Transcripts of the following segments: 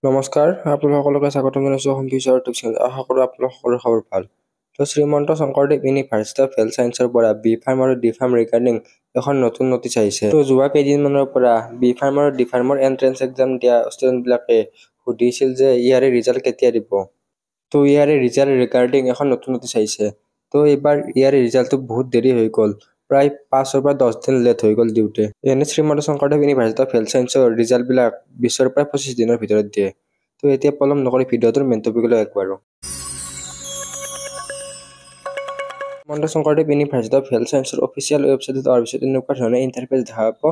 নমস্কাৰ, আপোনালোক সকলোকে স্বাগতম জনাইছোঁ হোম ফিউচাৰ ইউটিউব চেনেল। আশা কৰোঁ আপোনালোক সকলোৰে খবৰ ভাল। তো Srimanta Sankardev university of health ছায়েন্সৰ পৰা বি ফাৰ্ম আৰু ডি ফাৰ্ম ৰিগাৰ্ডিং এখন নতুন নটিচ আহিছে। তো যোৱা কেইদিনমানৰ পৰা বি ফাৰ্ম আৰু ডি ফাৰ্মৰ এণ্ট্ৰেন্স এক্সাম দিয়া ষ্টুডেণ্টবিলাকে সুধিছিল যে ইয়াৰে ৰিজাল্ট কেতিয়া দিব। তো ইয়াৰে ৰিজাল্ট ৰিগাৰ্ডিং এখন নতুন নটিচ আহিছে। তো এইবাৰ ইয়াৰে ৰিজাল্টটো বহুত দেৰি হৈ গ'ল, প্ৰায় 5 পৰা 10 দিন লেট হৈ গ'ল দিওঁতে। এনে Srimanta Sankardev university of health ছায়েন্সৰ ৰিজাল্টবিলাক 20 পৰা 25 দিনৰ ভিতৰত দিয়ে। তো এতিয়া পলম নকৰি ভিডিঅ'টোৰ মেইন টপিকলৈ আগবাঢ়ো। Srimanta Sankardev university of health ছায়েন্সৰ অফিচিয়েল ৱেবছাইটত অহাৰ পিছত এনেকুৱা ধৰণৰ ইণ্টাৰফেচ দেখা পাব।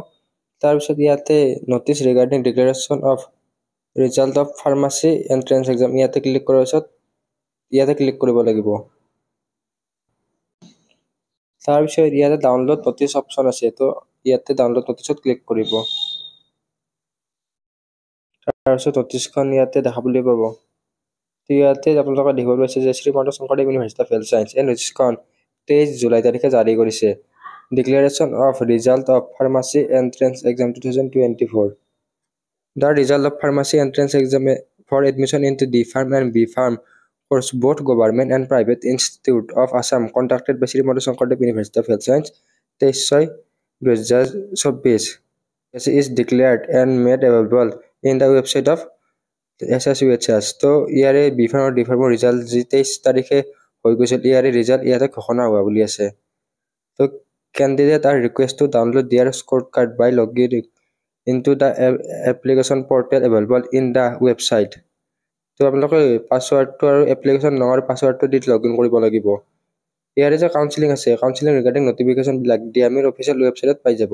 তাৰপিছত ইয়াতে notice regarding declaration of result of pharmacy entrance exam ইয়াতে ক্লিক কৰাৰ পিছত ইয়াতে ক্লিক কৰিব লাগিব। তাৰপিছত ইয়াতে ডাউনলোড নটিচ অপশ্যন আছে, তো ইয়াতে ডাউনলোড নটিচত ক্লিক কৰিব। তাৰপিছত নটিচখন ইয়াতে দেখাবলৈ পাব। তো ইয়াতে আপোনালোকে দেখিব পাইছে যে Srimanta Sankardev university of health science এই নটিচখন 23 জুলাই তাৰিখে জাৰি কৰিছে। Declaration of result of pharmacy entrance exam 2024। The result of pharmacy entrance exam for admission into D Pharm and B Pharm course both government and private institute of Assam conducted by Srimanta Shankardev University of Health Science 23/6/2024 is declared and made available in the website of SSUHS. তো ইয়াৰে B farm আৰু D ফাৰ্মৰ result যি 23 তাৰিখে হৈ গৈছিল, ইয়াৰে result ইয়াতে ঘোষণা হোৱা বুলি আছে। তো candidate are request to download their score card by logging into the application portal available in the website. তো আপোনালোকে পাছৱৰ্ডটো আৰু এপ্লিকেশ্যন নং আৰু পাছৱৰ্ডটো দি লগইন কৰিব লাগিব। ইয়াৰে যে কাউন্সেলিং আছে, কাউন্সেলিং ৰিগাৰ্ডিং নটিফিকেশ্যনবিলাক ডিএমইৰ অফিচিয়েল ৱেবছাইটত পাই যাব।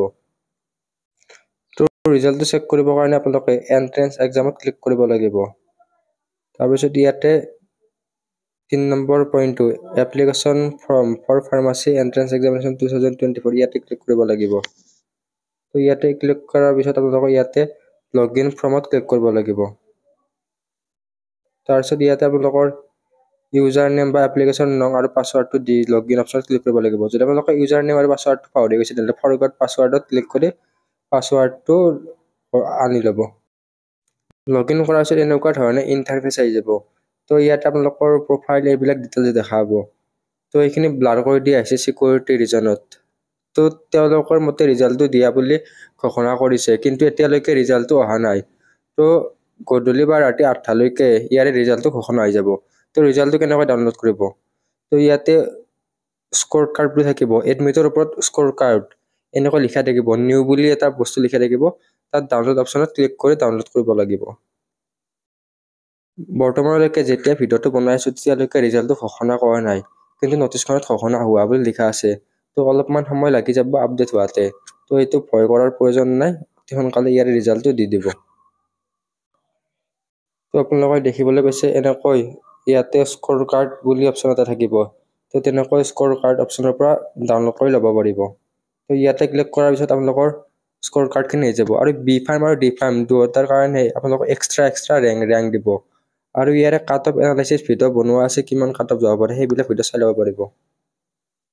তো ৰিজাল্টটো চেক কৰিবৰ কাৰণে আপোনালোকে এণ্ট্ৰেন্স এক্সামত ক্লিক কৰিব লাগিব। তাৰপিছত ইয়াতে 3 নম্বৰ পইণ্টটো application form for pharmacy entrance examination 2024 ইয়াতে ক্লিক কৰিব লাগিব। তো ইয়াতে ক্লিক কৰাৰ পিছত আপোনালোকে ইয়াতে লগইন ফৰ্মত ক্লিক কৰিব লাগিব। তাৰপিছত ইয়াতে আপোনালোকৰ ইউজাৰ নেম বা এপ্লিকেশ্যন নং আৰু পাছৱৰ্ডটো দি লগইন অপশ্যনত ক্লিক কৰিব লাগিব। যদি আপোনালোকে ইউজাৰ নেম আৰু পাছৱৰ্ডটো পাহৰি গৈছে তেন্তে ফৰগট পাছৱৰ্ডত ক্লিক কৰি পাছৱৰ্ডটো আনি ল'ব। লগইন কৰাৰ পিছত এনেকুৱা ধৰণে ইণ্টাৰফেচ আহি যাব। তো ইয়াতে আপোনালোকৰ প্ৰফাইল এইবিলাক ডিটেইলছ দেখা পাব। তো এইখিনি ব্লাৰ কৰি দিয়া হৈছে চিকিউৰিটি ৰিজনত। তো তেওঁলোকৰ মতে ৰিজাল্টটো দিয়া বুলি ঘোষণা কৰিছে, কিন্তু এতিয়ালৈকে ৰিজাল্টটো অহা নাই। তো গধূলি বা ৰাতি 8টালৈকে ইয়াৰে ৰিজাল্টটো ঘোষণা হৈ যাব। তো ৰিজাল্টটো কেনেকৈ ডাউনলোড কৰিব? তো ইয়াতে স্ক'ৰ কাৰ্ড বুলি থাকিব, এডমিটৰ ওপৰত স্ক'ৰ কাৰ্ড এনেকৈ লিখা থাকিব, নিউ বুলি এটা বস্তু লিখা থাকিব। তাত ডাউনলোড অপশ্যনত ক্লিক কৰি ডাউনলোড কৰিব লাগিব। বৰ্তমানলৈকে যেতিয়া ভিডিঅ'টো বনাই আছোঁ তেতিয়ালৈকে ৰিজাল্টটো ঘোষণা কৰা নাই, কিন্তু নটিচখনত ঘোষণা হোৱা বুলি লিখা আছে। তো অলপমান সময় লাগি যাব আপডেট হোৱাতে। তো এইটো ভয় কৰাৰ প্ৰয়োজন নাই, অতি সোনকালে ইয়াৰ ৰিজাল্টটো দি দিব। তো আপোনালোকে দেখিবলৈ পাইছে এনেকৈ ইয়াতে স্ক'ৰ কাৰ্ড বুলি অপশ্যন এটা থাকিব। তো তেনেকৈ স্ক'ৰ কাৰ্ড অপশ্যনৰ পৰা ডাউনলোড কৰি ল'ব পাৰিব। তো ইয়াতে ক্লিক কৰাৰ পিছত আপোনালোকৰ স্ক'ৰ কাৰ্ডখিনি আহি যাব। আৰু বি ফাৰ্ম আৰু ডি ফাৰ্ম দুয়োটাৰ কাৰণে আপোনালোকক এক্সট্ৰা ৰেংক দিব। আৰু ইয়াৰে কাট অফ এনালাইচিছ ভিডিঅ' বনোৱা আছে, কিমান কাট অফ যাব পাৰে সেইবিলাক ভিডিঅ' চাই ল'ব পাৰিব।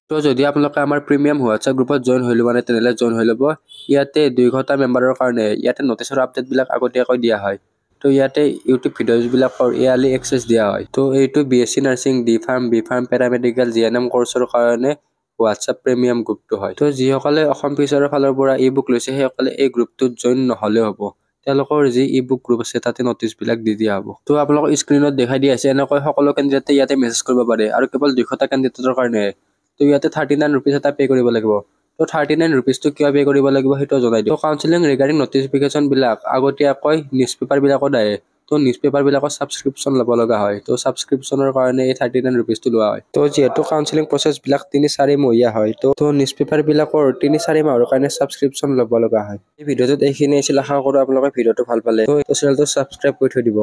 তো যদি আপোনালোকে আমাৰ প্ৰিমিয়াম হোৱাটছআপ গ্ৰুপত জইন হৈ লোৱা নাই তেনেহ'লে জইন হৈ ল'ব। ইয়াতে 2 ঘণ্টা মেম্বাৰৰ কাৰণে ইয়াতে নটিচৰ আপডেটবিলাক আগতীয়াকৈ দিয়া হয়। তো ইয়াতে ইউটিউব ভিডিঅ'জবিলাকৰ ইয়াৰলি এক্সেছ দিয়া হয়। তো এইটো BSc nursing, D pharm, B pharm, paramedical, GNM কৰ্চৰ কাৰণে হোৱাটছআপ প্ৰিমিয়াম গ্ৰুপটো হয়। তো যিসকলে অসম ফিউচাৰৰ ফালৰ পৰা ই বুক লৈছে সেইসকলে এই গ্ৰুপটোত জইন নহ'লেও হ'ব। তেওঁলোকৰ যি ই বুক গ্ৰুপ আছে তাতে নটিচবিলাক দি দিয়া হ'ব। তো আপোনালোকৰ স্ক্ৰীণত দেখাই দিয়া আছে এনেকৈ সকলো কেণ্ডিডেটে ইয়াতে মেছেজ কৰিব পাৰে, আৰু কেৱল 200টা কেণ্ডিডেটৰ কাৰণে। তো ইয়াতে 39 ৰুপিজ এটা পে' কৰিব লাগিব। তো 39 ৰুপিজটো কিয় পে' কৰিব লাগিব সেইটো জনাই দিওঁ। তো কাউন্সেলিং ৰিগাৰ্ডিং নটিফিকেশ্যনবিলাক আগতীয়াকৈ নিউজ পেপাৰবিলাকত আহে। তো নিউজ পেপাৰবিলাকত ছাবস্ক্ৰিপশ্যন ল'ব লগা হয়। তো ছাবস্ক্ৰিপশ্যনৰ কাৰণে এই 39 ৰুপিজটো লোৱা হয়। তো যিহেতু কাউন্সেলিং প্ৰচেছবিলাক 3-4 মহীয়া হয়, তো নিউজ পেপাৰবিলাকৰ 3-4 মাহৰ কাৰণে ছাবস্ক্ৰিপশ্যন ল'ব লগা হয়। এই ভিডিঅ'টোত এইখিনি আছিল, আশা কৰোঁ আপোনালোকে ভিডিঅ'টো ভাল পালে। তো চেনেলটো ছাবস্ক্ৰাইব কৰি থৈ দিব।